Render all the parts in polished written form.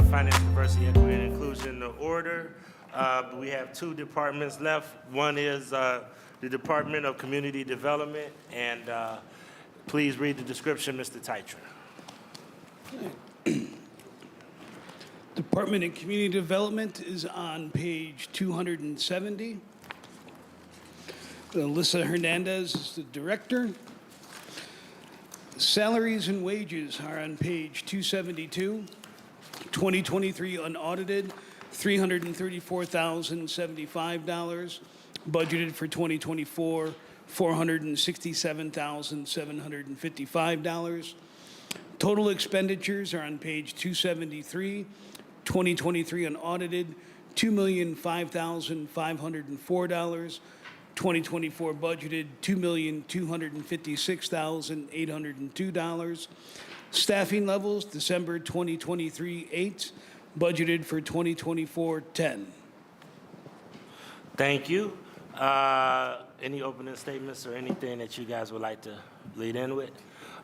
Finance, Diversity, Equity, and Inclusion to order. We have two departments left. One is the Department of Community Development, and please read the description, Mr. Titra. Department of Community Development is on page 270. Alyssa Hernandez is the director. Salaries and wages are on page 272. 2023 unaudited, $334,075. Budgeted for 2024, $467,755. Total expenditures are on page 273. 2023 unaudited, $2,005,504. 2024 budgeted, $2,256,802. Staffing levels, December 2023, 8. Budgeted for 2024, 10. Thank you. Any opening statements or anything that you guys would like to lead in with?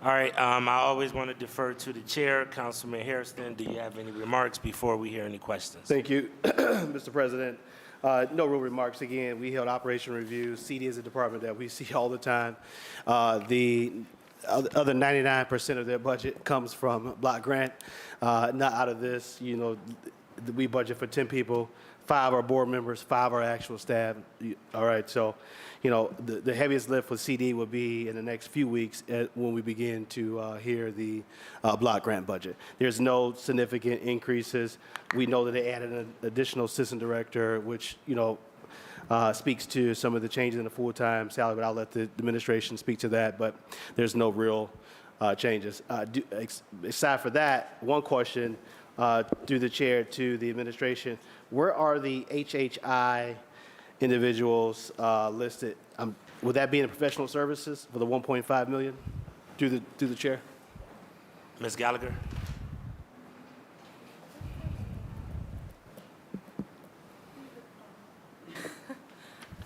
All right, I always want to defer to the chair. Councilman Hairston, do you have any remarks before we hear any questions? Thank you, Mr. President. No real remarks. Again, we held operation reviews. CD is a department that we see all the time. The other 99% of their budget comes from block grant. Not out of this, you know, we budget for 10 people. 5 are board members, 5 are actual staff. All right, so, you know, the heaviest lift for CD will be in the next few weeks when we begin to hear the block grant budget. There's no significant increases. We know that they added an additional assistant director, which, you know, speaks to some of the changes in the full-time salary, but I'll let the administration speak to that, but there's no real changes. Aside for that, one question through the chair to the administration, where are the HHI individuals listed? Would that be in the professional services for the 1.5 million through the chair? Ms. Gallagher?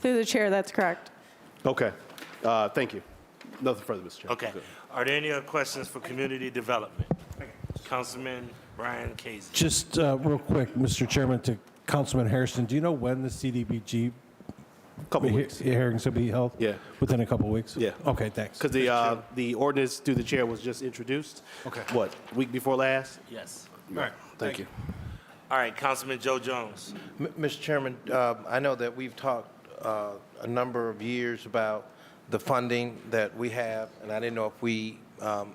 Through the chair, that's correct. Okay, thank you. Nothing further, Mr. Chair. Okay. Are there any other questions for community development? Councilman Brian Casey. Just real quick, Mr. Chairman, to Councilman Hairston, do you know when the CDBG Couple weeks. hearings will be held? Yeah. Within a couple weeks? Yeah. Okay, thanks. Because the ordinance through the chair was just introduced. Okay. What, week before last? Yes. All right, thank you. All right, Councilman Joe Jones. Mr. Chairman, I know that we've talked a number of years about the funding that we have, and I didn't know if we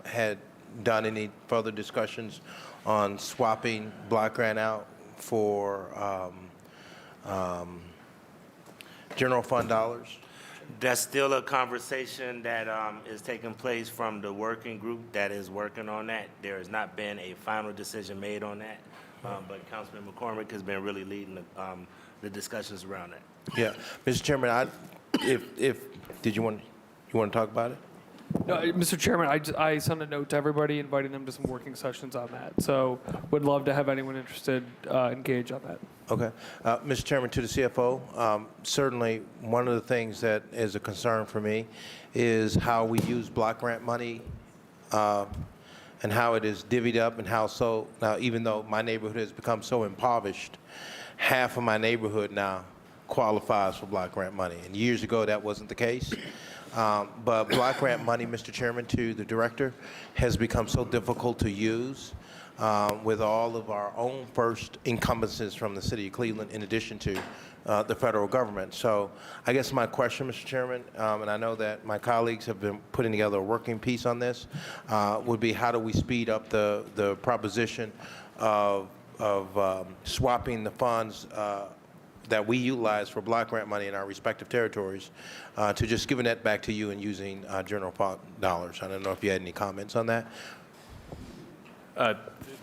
had done any further discussions on swapping block grant out for general fund dollars. That's still a conversation that is taking place from the working group that is working on that. There has not been a final decision made on that, but Councilman McCormick has been really leading the discussions around that. Yeah, Mr. Chairman, did you want to talk about it? No, Mr. Chairman, I sent a note to everybody inviting them to some working sessions on that. So would love to have anyone interested engage on that. Okay. Mr. Chairman, to the CFO, certainly one of the things that is a concern for me is how we use block grant money and how it is divvied up and how so, now even though my neighborhood has become so impoverished, half of my neighborhood now qualifies for block grant money. And years ago, that wasn't the case. But block grant money, Mr. Chairman, to the director, has become so difficult to use with all of our own first encumbrances from the city of Cleveland in addition to the federal government. So I guess my question, Mr. Chairman, and I know that my colleagues have been putting together a working piece on this, would be how do we speed up the proposition of swapping the funds that we utilize for block grant money in our respective territories to just giving that back to you and using general fund dollars. I don't know if you had any comments on that.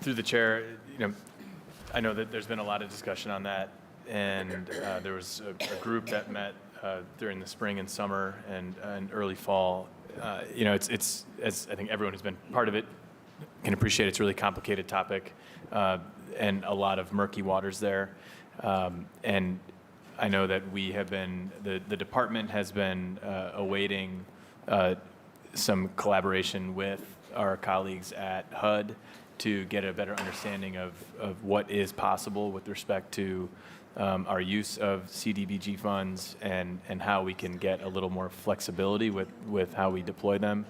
Through the chair, you know, I know that there's been a lot of discussion on that, and there was a group that met during the spring and summer and early fall. You know, it's as I think everyone who's been part of it can appreciate, it's a really complicated topic and a lot of murky waters there. And I know that we have been, the department has been awaiting some collaboration with our colleagues at HUD to get a better understanding of what is possible with respect to our use of CDBG funds and how we can get a little more flexibility with how we deploy them.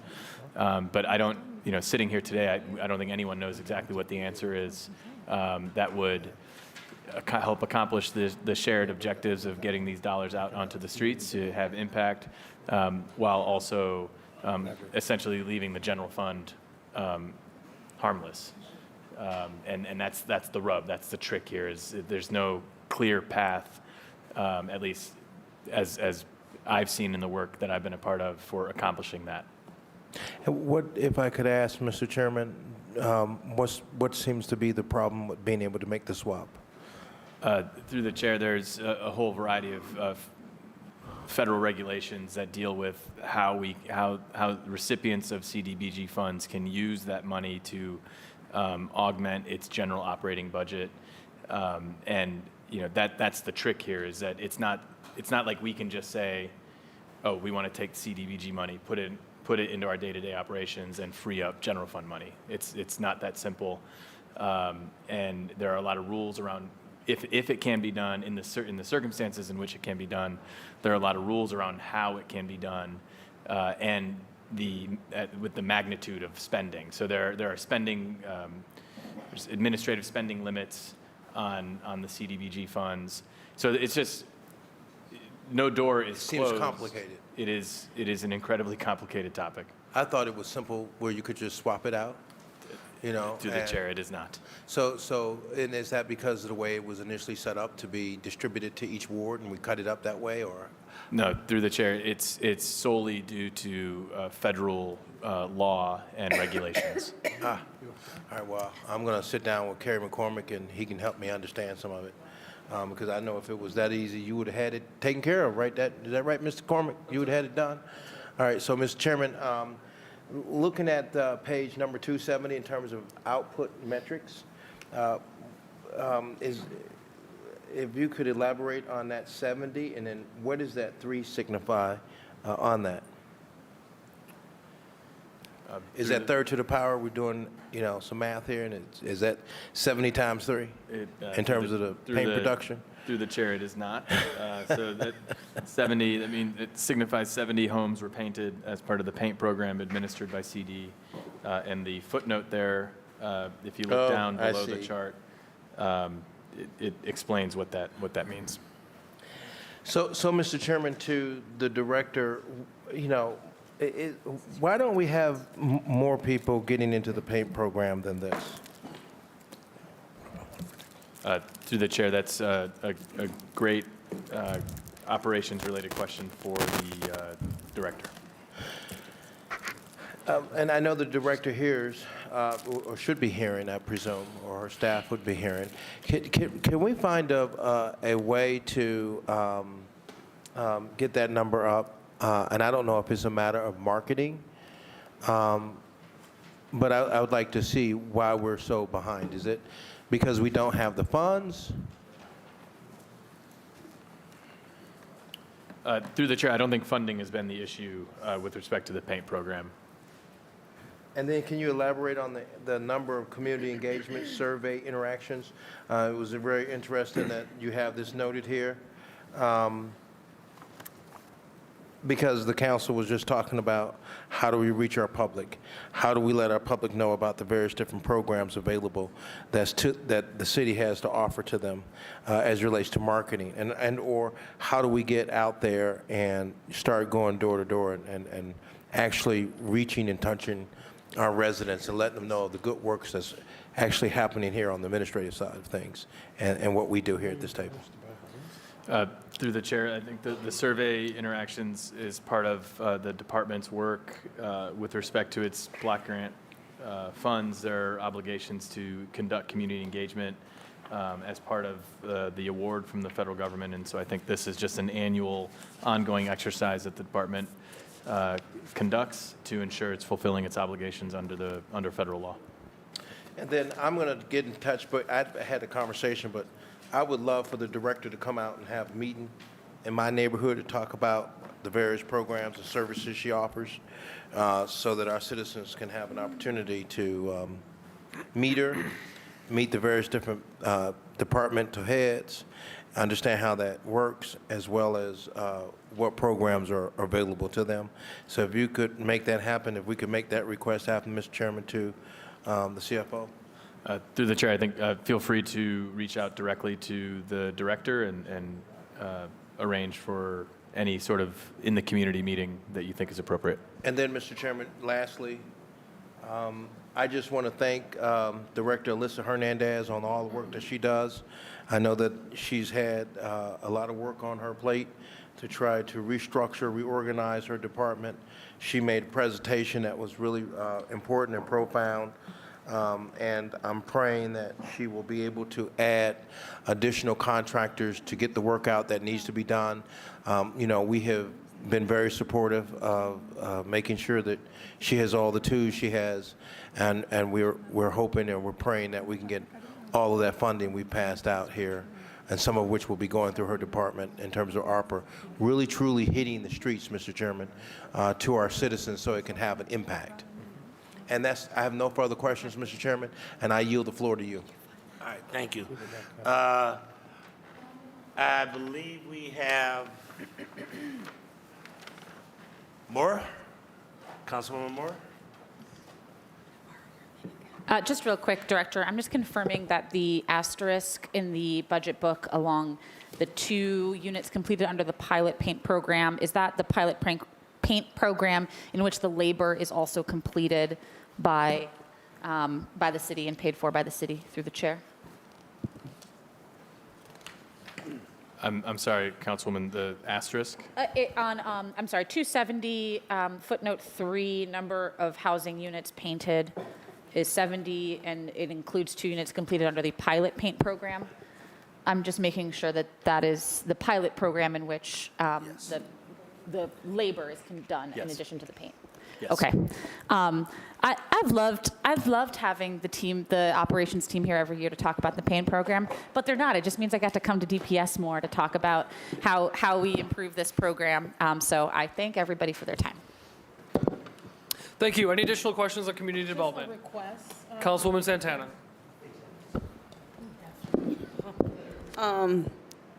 But I don't, sitting here today, I don't think anyone knows exactly what the answer is that would help accomplish the shared objectives of getting these dollars out onto the streets to have impact, while also essentially leaving the general fund harmless. And that's the rub. That's the trick here. Is there's no clear path, at least as I've seen in the work that I've been a part of, for accomplishing that. And what, if I could ask, Mr. Chairman, what seems to be the problem with being able to make the swap? Through the chair, there's a whole variety of federal regulations that deal with how recipients of CDBG funds can use that money to augment its general operating budget. And that's the trick here, is that it's not like we can just say, oh, we want to take CDBG money, put it into our day-to-day operations and free up general fund money. It's not that simple. And there are a lot of rules around if it can be done in the circumstances in which it can be done. There are a lot of rules around how it can be done, and with the magnitude of spending. So there are spending, there's administrative spending limits on the CDBG funds. So it's just, no door is closed. Seems complicated. It is an incredibly complicated topic. I thought it was simple where you could just swap it out, Through the chair, it is not. So, and is that because of the way it was initially set up to be distributed to each ward, and we cut it up that way, or? No, through the chair, it's solely due to federal law and regulations. All right, well, I'm going to sit down with Kerry McCormick, and he can help me understand some of it. Because I know if it was that easy, you would have had it taken care of, right? Is that right, Mr. Cormick? You would have had it done? All right, so, Mr. Chairman, looking at page number 270 in terms of output metrics, if you could elaborate on that 70, and then what does that 3 signify on that? Is that third to the power? We're doing, some math here, and is that 70 times 3 in terms of the paint production? Through the chair, it is not. So that 70, it signifies 70 homes were painted as part of the paint program administered by CD. And the footnote there, if you look down below the chart, it explains what that means. So, Mr. Chairman, to the director, why don't we have more people getting into the paint program than this? Through the chair, that's a great operations-related question for the director. And I know the director hears, or should be hearing, I presume, or her staff would be hearing. Can we find a way to get that number up? And I don't know if it's a matter of marketing, but I would like to see why we're so behind. Is it because we don't have the funds? Through the chair, I don't think funding has been the issue with respect to the paint program. And then can you elaborate on the number of community engagement survey interactions? It was very interesting that you have this noted here. Because the council was just talking about how do we reach our public? How do we let our public know about the various different programs available that the city has to offer to them as it relates to marketing? And or how do we get out there and start going door to door and actually reaching and touching our residents and letting them know of the good works that's actually happening here on the administrative side of things and what we do here at this table? Through the chair, I think the survey interactions is part of the department's work with respect to its block grant funds. There are obligations to conduct community engagement as part of the award from the federal government, and so I think this is just an annual, ongoing exercise that the department conducts to ensure it's fulfilling its obligations under federal law. And then I'm going to get in touch, but I had a conversation, but I would love for the director to come out and have a meeting in my neighborhood to talk about the various programs and services she offers so that our citizens can have an opportunity to meet the various different departmental heads, understand how that works, as well as what programs are available to them. So if you could make that happen, if we could make that request happen, Mr. Chairman, to the CFO. Through the chair, I think feel free to reach out directly to the director and arrange for any sort of in the community meeting that you think is appropriate. And then, Mr. Chairman, lastly, I just want to thank Director Alyssa Hernandez on all the work that she does. I know that she's had a lot of work on her plate to try to restructure, reorganize her department. She made a presentation that was really important and profound. And I'm praying that she will be able to add additional contractors to get the work out that needs to be done. We have been very supportive of making sure that she has all the tools she has, and we're hoping and we're praying that we can get all of that funding we passed out here, and some of which will be going through her department in terms of ARPA, really truly hitting the streets, Mr. Chairman, to our citizens so it can have an impact. And I have no further questions, Mr. Chairman, and I yield the floor to you. All right, thank you. I believe we have Moore? Councilwoman Moore? Just real quick, Director, I'm just confirming that the asterisk in the budget book along the 2 units completed under the pilot paint program, is that the pilot paint program in which the labor is also completed by the city and paid for by the city through the chair? I'm sorry, Councilwoman, the asterisk? I'm sorry, 270 footnote 3, number of housing units painted is 70, and it includes 2 units completed under the pilot paint program. I'm just making sure that that is the pilot program in which the labor is done in Yes. addition to the paint. Yes. Okay. I've loved having the operations team here every year to talk about the paint program, but they're not. It just means I got to come to DPS more to talk about how we improve this program. So I thank everybody for their time. Thank you. Any additional questions on community development? Councilwoman Santana.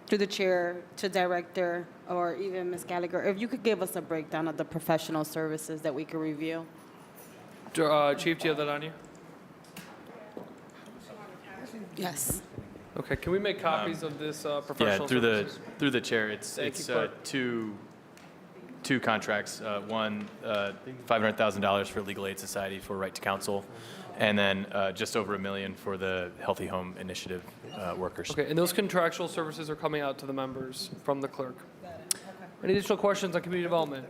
Through the chair to director or even Ms. Gallagher, if you could give us a breakdown of the professional services that we could review. Chief, do you have that on you? Yes. Okay. Can we make copies of this professional Yeah, services? through the chair, it's Thank you, Clerk. two contracts. One, $500,000 for Legal Aid Society for Right to Counsel, and then just over $1 million for the Healthy Home Initiative workers. Okay, and those contractual services are coming out to the members from the clerk. Any additional questions on community development?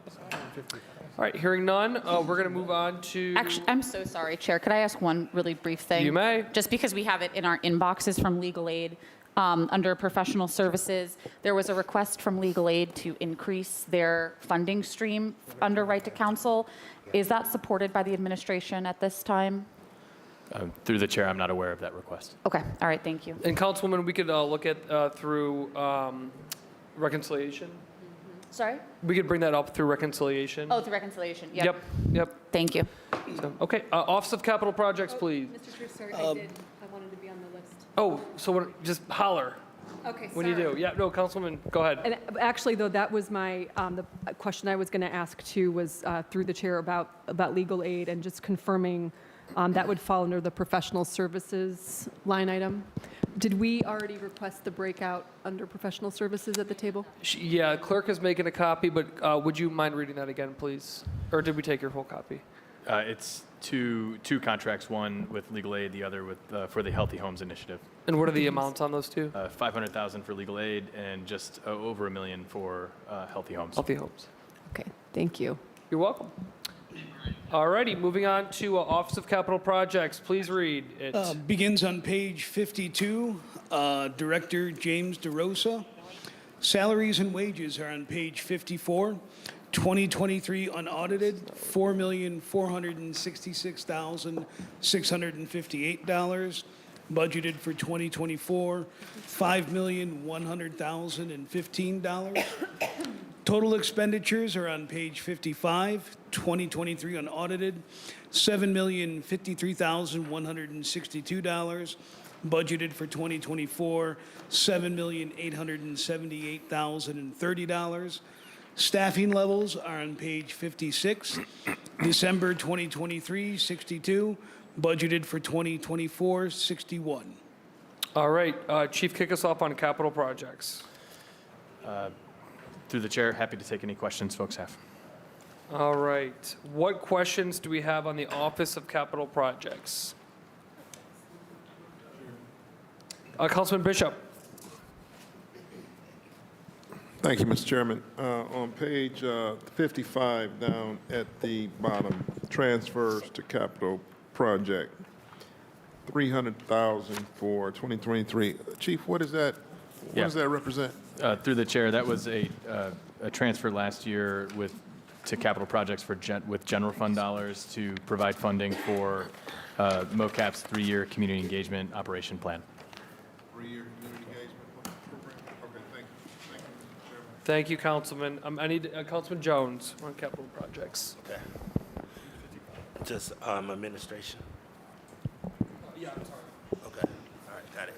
All right, hearing none, we're going to move on to... Actually, I'm so sorry, Chair. Could I ask one really brief thing? You may. Just because we have it in our inboxes from Legal Aid, under professional services, there was a request from Legal Aid to increase their funding stream under Right to Counsel. Is that supported by the administration at this time? Through the chair, I'm not aware of that request. Okay, all right, thank you. And Councilwoman, we could look at through reconciliation. Sorry? We could bring that up through reconciliation. Oh, the reconciliation, Yep, yep. Thank you. So, okay, Office of Capital Projects, please. Mr. Chair, sorry, I wanted to be on the list. Oh, so just holler Okay, when you do. Yeah, no, Councilwoman, go ahead. And actually, though, that was my, the question I was going to ask too was through the chair about legal aid and just confirming that would fall under the professional services line item. Did we already request the breakout under professional services at the table? Yeah, clerk is making a copy, but would you mind reading that again, please? Or did we take your whole copy? It's two contracts, one with Legal Aid, the other with for the Healthy Homes Initiative. And what are the amounts on those two? $500,000 for Legal Aid and just over $1 million for Healthy Homes. Healthy Homes. Okay, thank you. You're welcome. All righty, moving on to Office of Capital Projects. Please read it. Begins on page 52, Director James DeRosa. Salaries and wages are on page 54. 2023 unaudited, $4,466,658. Budgeted for 2024, $5,100,015. Total expenditures are on page 55, 2023 unaudited, $7,053,162. Budgeted for 2024, $7,878,030. Staffing levels are on page 56. December 2023, 62. Budgeted for 2024, 61. All right, Chief, kick us off on capital projects. Through the chair, happy to take any questions folks have. All right, what questions do we have on the Office of Capital Projects? Councilman Bishop. Thank you, Mr. Chairman. On page 55, down at the bottom, transfers to capital project, $300,000 for 2023. Chief, what is that? What Yeah. does that represent? Through the chair, that was a transfer last year to capital projects with general fund dollars to provide funding for MOCAP's 3-year community engagement operation plan. 3-year community engagement program? Okay, thank you. Thank you, Mr. Chairman. Thank you, Councilman. I need Councilman Jones on capital projects. Okay. Just administration. Yeah, I'm sorry. Okay. All right, got it.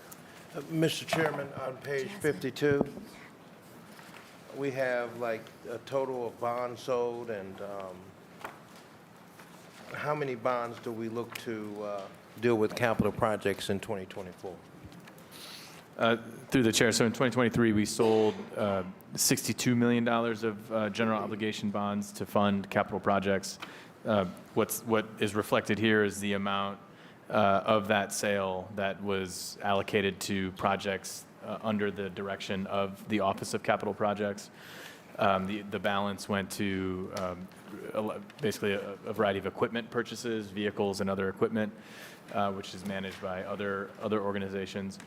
Mr. Chairman, on page 52, we have like a total of bonds sold, and how many bonds do we look to deal with capital projects in 2024? Through the chair, so in 2023, we sold $62 million of general obligation bonds to fund capital projects. What is reflected here is the amount of that sale that was allocated to projects under the direction of the Office of Capital Projects. The balance went to basically a variety of equipment purchases, vehicles and other equipment, which is managed by other organizations.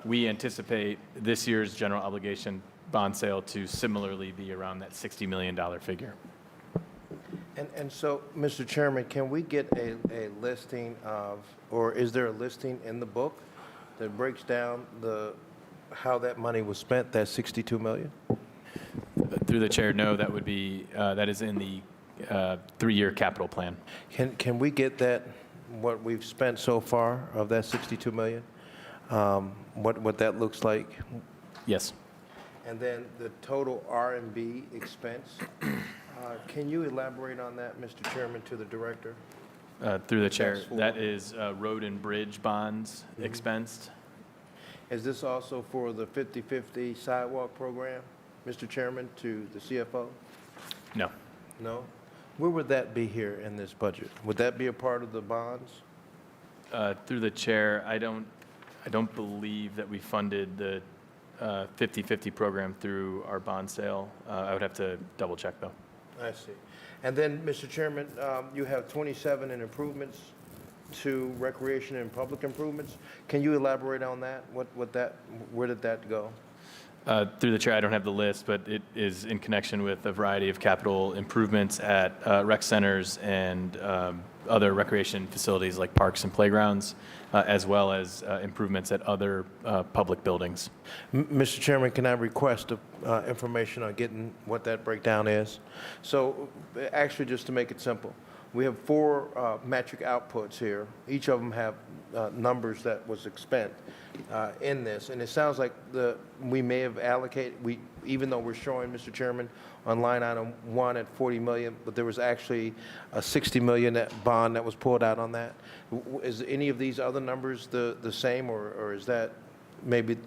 We anticipate this year's general obligation bond sale to similarly be around that $60 million figure. And so, Mr. Chairman, can we get a listing of, or is there a listing in the book that breaks down how that money was spent, that $62 million? Through the chair, no, that is in the 3-year capital plan. Can we get that, what we've spent so far of that $62 million? What that looks like? Yes. And then the total R&B expense, can you elaborate on that, Mr. Chairman, to the director? Through the chair, That's for- that is road and bridge bonds expensed. Is this also for the 50/50 sidewalk program, Mr. Chairman, to the CFO? No. No? Where would that be here in this budget? Would that be a part of the bonds? Through the chair, I don't believe that we funded the 50/50 program through our bond sale. I would have to double check though. I see. And then, Mr. Chairman, you have 27 in improvements to recreation and public improvements. Can you elaborate on that? Where did that go? Through the chair, I don't have the list, but it is in connection with a variety of capital improvements at rec centers and other recreation facilities like parks and playgrounds, as well as improvements at other public buildings. Mr. Chairman, can I request information on getting what that breakdown is? So actually, just to make it simple, we have 4 metric outputs here. Each of them have numbers that was spent in this. And it sounds like we may have allocated, even though we're showing, Mr. Chairman, on line item 1 at 40 million, but there was actually a 60 million bond that was pulled out on that. Is any of these other numbers the same, or is that maybe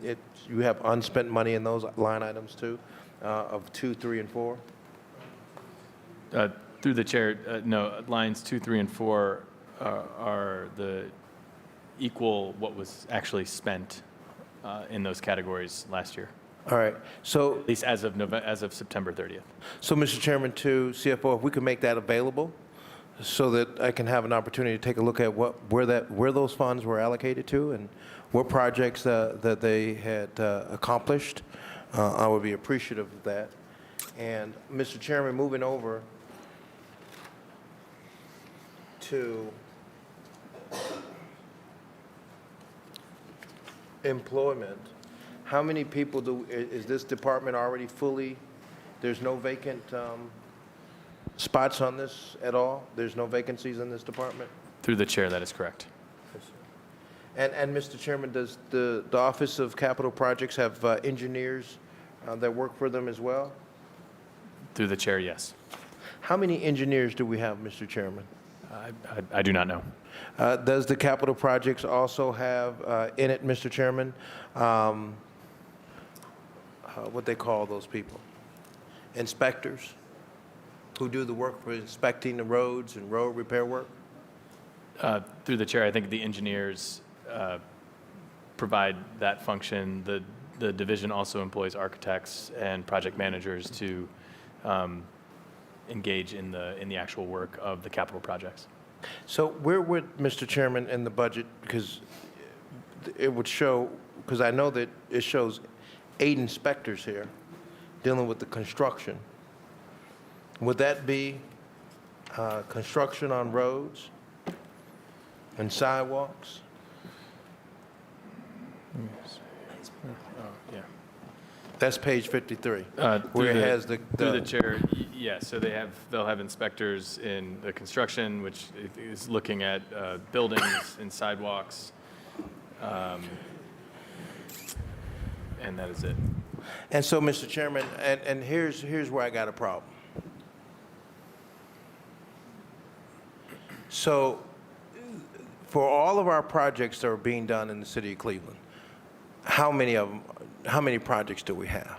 you have unspent money in those line items too, of 2, 3, and 4? Through the chair, no, lines 2, 3, and 4 are the equal what was actually spent in those categories last year. All right. So, At least as of September 30th. so Mr. Chairman, to CFO, if we could make that available so that I can have an opportunity to take a look at where those funds were allocated to and what projects that they had accomplished, I would be appreciative of that. And Mr. Chairman, moving over to employment, how many people is this department already fully There's no vacant spots on this at all? There's no vacancies in this department? Through the chair, that is correct. And Mr. Chairman, does the Office of Capital Projects have engineers that work for them as well? Through the chair, yes. How many engineers do we have, Mr. Chairman? I do not know. Does the capital projects also have in it, Mr. Chairman, what they call those people? Inspectors who do the work for inspecting the roads and road repair work? Through the chair, I think the engineers provide that function. The division also employs architects and project managers to engage in the actual work of the capital projects. So where would, Mr. Chairman, in the budget, because it would show, because I know that it shows 8 inspectors here dealing with the construction. Would that be construction on roads and sidewalks? Yeah. That's page 53, Through where it has the... Through the chair, yes. So they'll have inspectors in the construction, which is looking at buildings and sidewalks, and that is it. And so, Mr. Chairman, and here's where I got a problem. So, for all of our projects that are being done in the city of Cleveland, how many projects do we have?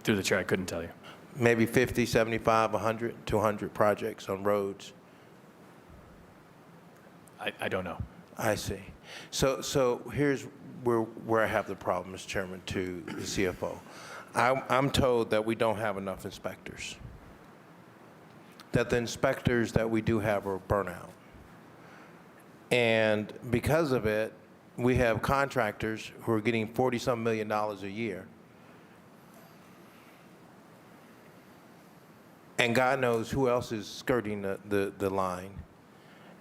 Through the chair, I couldn't tell you. Maybe 50, 75, 100, 200 projects on roads? I don't know. I see. So here's where I have the problem, Mr. Chairman, to the CFO. I'm told that we don't have enough inspectors, that the inspectors that we do have are burnout. And because of it, we have contractors who are getting $40-some million a year. And God knows who else is skirting the line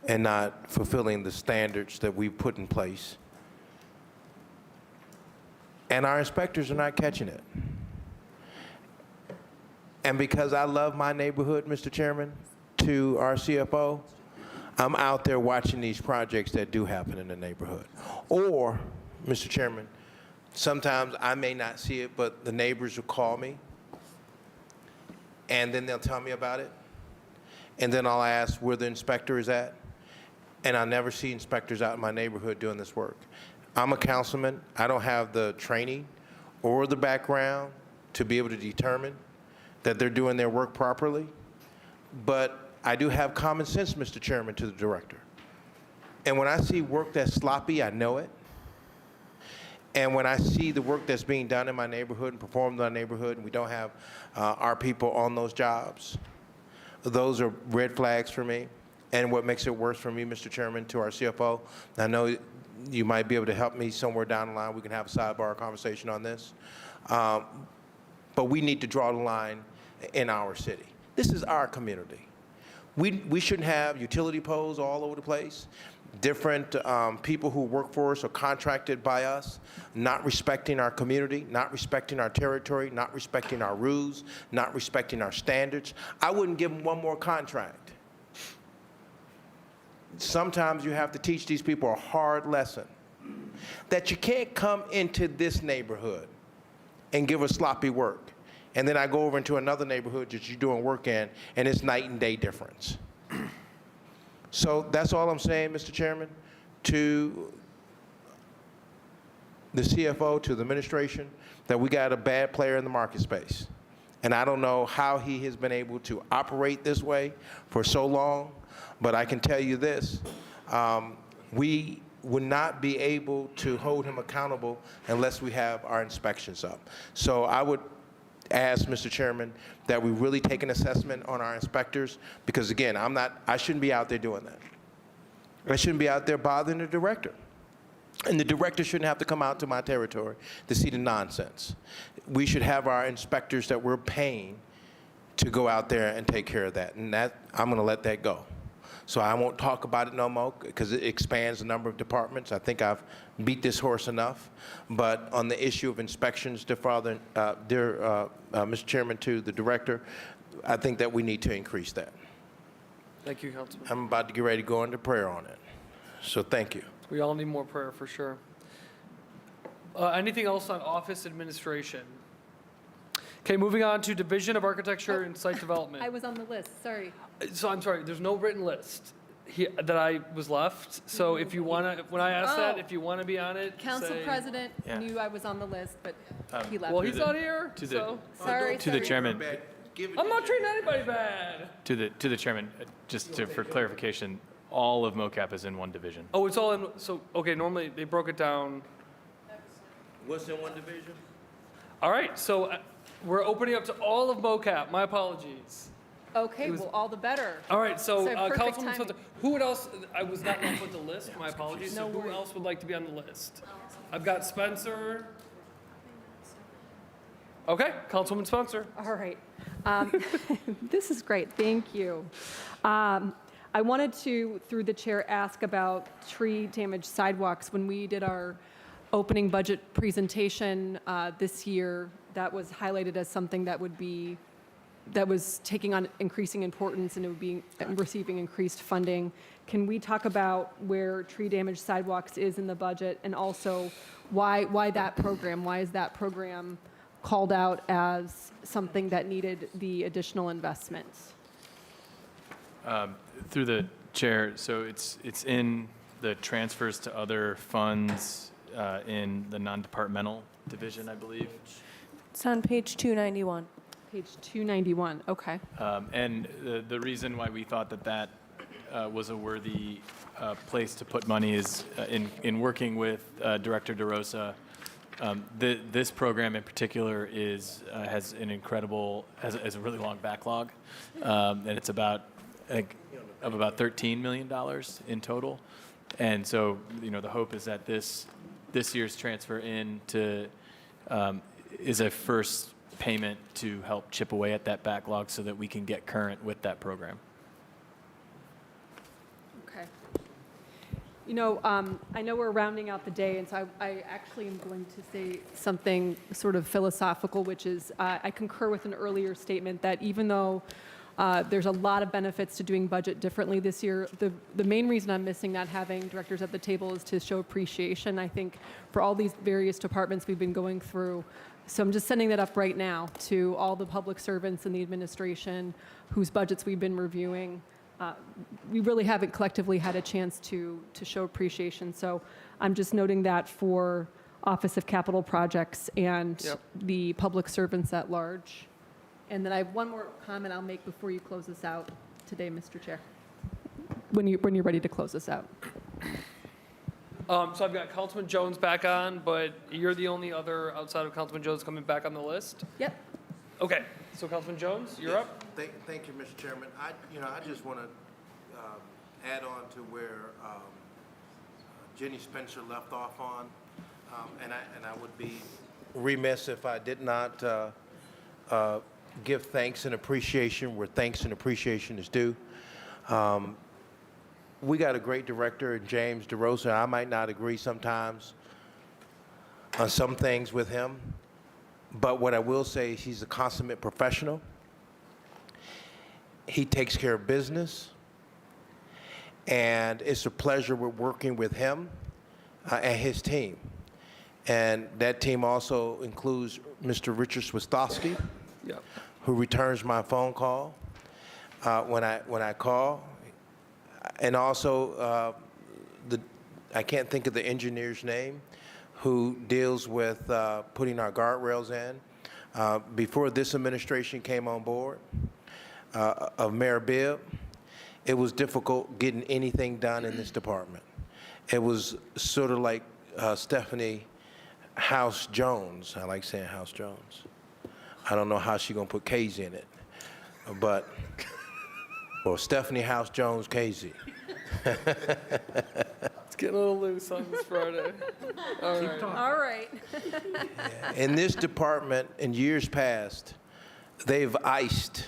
and not fulfilling the standards that we put in place. And our inspectors are not catching it. And because I love my neighborhood, Mr. Chairman, to our CFO, I'm out there watching these projects that do happen in the neighborhood. Or, Mr. Chairman, sometimes I may not see it, but the neighbors will call me, and then they'll tell me about it. And then I'll ask where the inspector is at, and I never see inspectors out in my neighborhood doing this work. I'm a councilman. I don't have the training or the background to be able to determine that they're doing their work properly, but I do have common sense, Mr. Chairman, to the director. And when I see work that's sloppy, I know it. And when I see the work that's being done in my neighborhood and performed in my neighborhood, and we don't have our people on those jobs, those are red flags for me. And what makes it worse for me, Mr. Chairman, to our CFO, I know you might be able to help me somewhere down the line. We can have a sidebar conversation on this. But we need to draw the line in our city. This is our community. We shouldn't have utility poles all over the place. Different people who work for us are contracted by us, not respecting our community, not respecting our territory, not respecting our rules, not respecting our standards. I wouldn't give them one more contract. Sometimes you have to teach these people a hard lesson, that you can't come into this neighborhood and give us sloppy work, and then I go over into another neighborhood that you're doing work in, and it's night and day difference. So that's all I'm saying, Mr. Chairman, to the CFO, to the administration, that we got a bad player in the market space. And I don't know how he has been able to operate this way for so long, but I can tell you this, we would not be able to hold him accountable unless we have our inspections up. So I would ask, Mr. Chairman, that we really take an assessment on our inspectors, because again, I shouldn't be out there doing that. I shouldn't be out there bothering the director. And the director shouldn't have to come out to my territory to see the nonsense. We should have our inspectors that we're paying to go out there and take care of that. And that, I'm going to let that go. So I won't talk about it no more because it expands the number of departments. I think I've beat this horse enough. But on the issue of inspections, dear Mr. Chairman, to the director, I think that we need to increase that. Thank you, Councilman. I'm about to get ready to go into prayer on it. So thank you. We all need more prayer for sure. Anything else on office administration? Okay, moving on to Division of Architecture and Site Development. I was on the list, sorry. So I'm sorry, there's no written list that I was left. So if you want to, when I asked that, Oh. if you want to be on it, Council say- President Yeah. knew I was on the list, but he left. Well, he's not here, to the- so. Sorry, To the sorry. chairman, I'm not treating anybody bad. to the chairman, for clarification, all of MOCAP is in one division. Oh, it's all in, so, okay, normally they broke it down. What's in one division? All right, so we're opening up to all of MOCAP. My apologies. Okay, It was- well, all the better. All right, so So perfect Councilwoman timing. Spencer, who else, I was not going to put the list, my apologies. So No who worries. else would like to be on the list? I've got Spencer. Okay, Councilwoman Spencer. All right. This is great, thank you. I wanted to, through the chair, ask about tree damaged sidewalks. When we did our opening budget presentation this year, that was highlighted as something that was taking on increasing importance and it would be receiving increased funding. Can we talk about where tree damaged sidewalks is in the budget and also why that program? Why is that program called out as something that needed the additional investments? Through the chair, so it's in the transfers to other funds in the non-departmental division, I believe. It's on page 291. Page 291, okay. And the reason why we thought that was a worthy place to put money is in working with Director DeRosa. This program in particular has an incredible, has a really long backlog, and it's about, I think, of about $13 million in total. And so, the hope is that this year's transfer is a first payment to help chip away at that backlog so that we can get current with that program. Okay. I know we're rounding out the day, and so I actually am going to say something sort of philosophical, which is I concur with an earlier statement that even though there's a lot of benefits to doing budget differently this year, the main reason I'm missing not having directors at the table is to show appreciation, I think, for all these various departments we've been going through. So I'm just sending that up right now to all the public servants in the administration whose budgets we've been reviewing. We really haven't collectively had a chance to show appreciation. So I'm just noting that for Office of Capital Projects and Yep. the public servants at large. And then I have one more comment I'll make before you close this out today, Mr. Chair. When you're ready to close this out. So I've got Councilman Jones back on, but you're the only other outside of Councilman Jones coming back on the list. Yep. Okay, so Councilman Jones, you're up. Thank you, Mr. Chairman. I just want to add on to where Jenny Spencer left off on, and I would be remiss if I did not give thanks and appreciation where thanks and appreciation is due. We got a great director in James DeRosa. I might not agree sometimes on some things with him, but what I will say is he's a consummate professional. He takes care of business, and it's a pleasure working with him and his team. And that team also includes Mr. Richard Swistowski, Yep. who returns my phone call when I call, and also I can't think of the engineer's name, who deals with putting our guardrails in. Before this administration came on board, of Mayor Bibb, it was difficult getting anything done in this department. It was sort of like Stephanie House Jones. I like saying House Jones. I don't know how she's going to put Casey in it, but, or Stephanie House Jones Casey. It's getting a little loose on this Friday. All right. All right. In this department, in years past, they've iced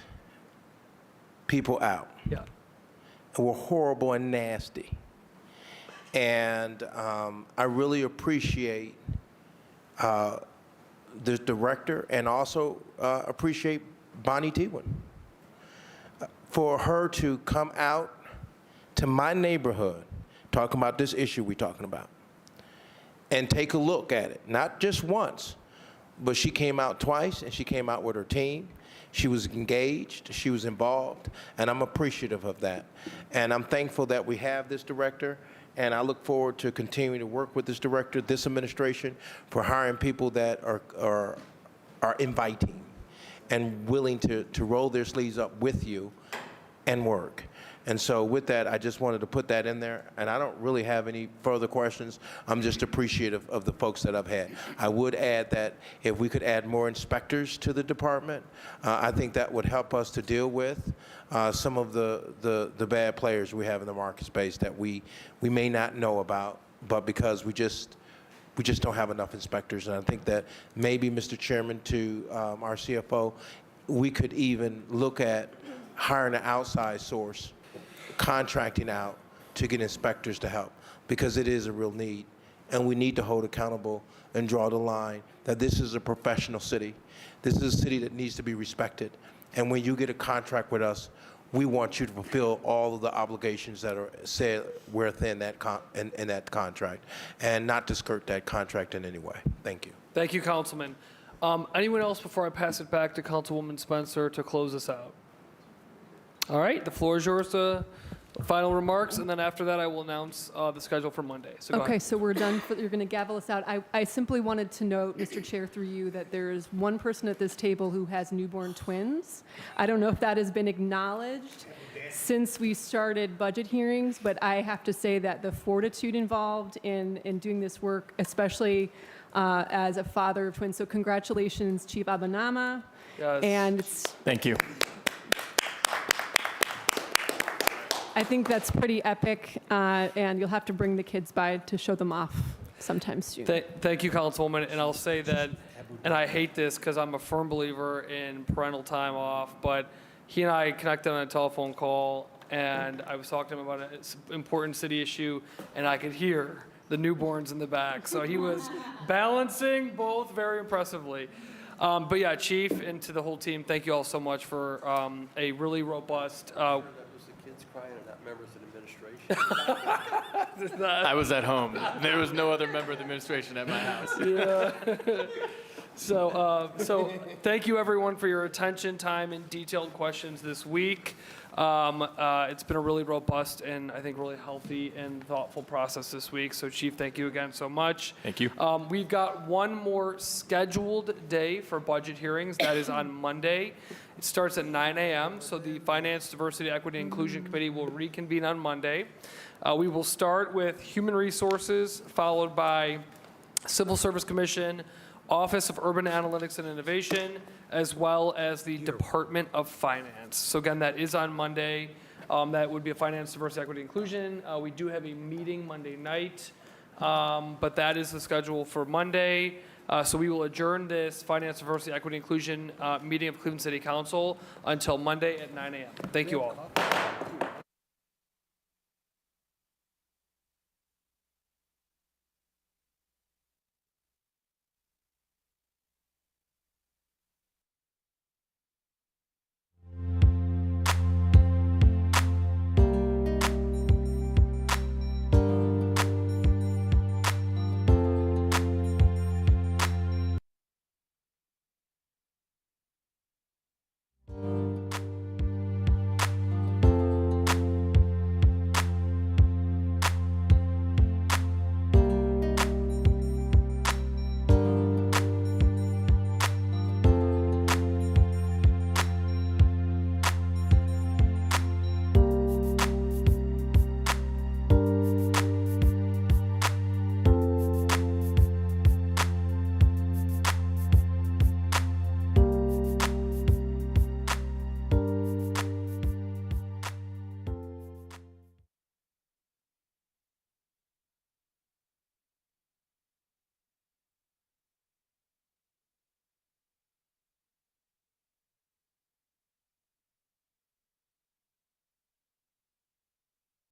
people out. Yeah. were horrible and nasty. And I really appreciate the director and also appreciate Bonnie Tewin for her to come out to my neighborhood talking about this issue we're talking about and take a look at it, not just once, but she came out twice and she came out with her team. She was engaged, she was involved, and I'm appreciative of that. And I'm thankful that we have this director, and I look forward to continuing to work with this director, this administration, for hiring people that are inviting and willing to roll their sleeves up with you and work. And so with that, I just wanted to put that in there, and I don't really have any further questions. I'm just appreciative of the folks that I've had. I would add that if we could add more inspectors to the department, I think that would help us to deal with some of the bad players we have in the market space that we may not know about, but because we just don't have enough inspectors. And I think that maybe, Mr. Chairman, to our CFO, we could even look at hiring an outside source, contracting out to get inspectors to help, because it is a real need. And we need to hold accountable and draw the line that this is a professional city. This is a city that needs to be respected. And when you get a contract with us, we want you to fulfill all of the obligations that are said within that in that contract, and not to skirt that contract in any way. Thank you. Thank you, Councilman. Anyone else before I pass it back to Councilwoman Spencer to close us out? All right, the floor is yours to final remarks, and then after that, I will announce the schedule for Monday. So go Okay, ahead. so we're done. You're going to gavel us out. I simply wanted to note, Mr. Chair, through you, that there is one person at this table who has newborn twins. I don't know if that has been acknowledged since we started budget hearings, but I have to say that the fortitude involved in doing this work, especially as a father of twins. So congratulations, Chief Abanama. Yes. And Thank you. I think that's pretty epic, and you'll have to bring the kids by to show them off sometime soon. Thank you, Councilwoman. And I'll say that, and I hate this because I'm a firm believer in parental time off, but he and I connected on a telephone call, and I was talking to him about an important city issue, and I could hear the newborns in the back. So he was balancing both very impressively. But yeah, Chief, and to the whole team, thank you all so much for a really robust. Crying and not members of the administration. I was at home. There was no other member of the administration at my house. Yeah. So thank you everyone for your attention, time, and detailed questions this week. It's been a really robust and I think really healthy and thoughtful process this week. So Chief, thank you again so much. Thank you. We've got one more scheduled day for budget hearings. That is on Monday. It starts at 9 a.m. So the Finance, Diversity, Equity, and Inclusion Committee will reconvene on Monday. We will start with Human Resources, followed by Civil Service Commission, Office of Urban Analytics and Innovation, as well as the Department of Finance. So again, that is on Monday. That would be a Finance, Diversity, Equity, Inclusion. We do have a meeting Monday night, but that is the schedule for Monday. So we will adjourn this Finance, Diversity, Equity, Inclusion meeting of Cleveland City Council until Monday at 9 a.m. Thank you all.